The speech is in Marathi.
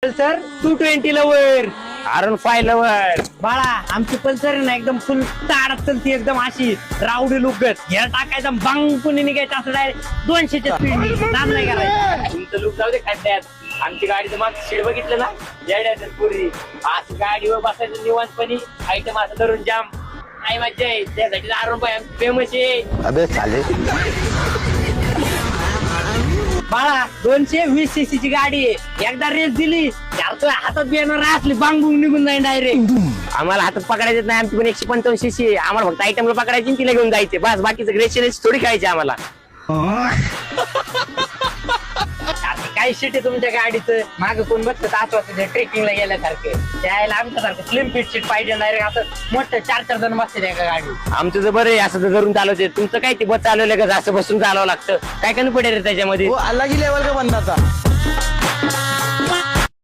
पल्सर 220 लवर R15 लवर बाळा आमची पल्सर आहे ना एकदम फुल ताडत चलती एकदम अशी रावडी लुकत घ्या टाकायचा बांग कुणी निघायचं असं डायरेक्ट 200च्या स्पीड नाम नाही करायचं. तुमचं लुक जाऊ दे खड्ड्यात आमची गाडीचं माग सीट बघितलं ना येड्याचं पूर्वी असं गाडीवर बसायचं निवांतपणी आयटम असं धरून जाम काय मज्जा आहे त्यासाठी R15 फेमस आहे. अबे साले बाळा 220 सीसी ची गाडी आहे एकदा रेस दिली यार तुझ्या हातात बियाणार असली बांग बुंग निघून जाईल डायरेक्ट. आम्हाला हातात पकडायचं नाही आमची पण 155 cc आम्हाला फक्त आयटमला पकडायची आणि तिला घेऊन जायचे बस बाकीचं रेस थोडी खेळायचे आम्हाला. काय शेट आहे तुमच्या गाडीचं माग कोण बसतं तासवाचं ट्रेकिंगला गेल्यासारखं त्याला आमच्यासारखं स्लिम फिट सीट पाहिजे डायरेक्ट असं मोठं 4-4 जण बसते एका गाडी. आमचं जर बरं आहे असं तर धरून चालवते तुमचं काय ते बस चालवलं का असं बसून चालवावं लागतं काय कमी पडेल रे त्याच्यामध्ये. वो अलग ही लेवल का बंदा था.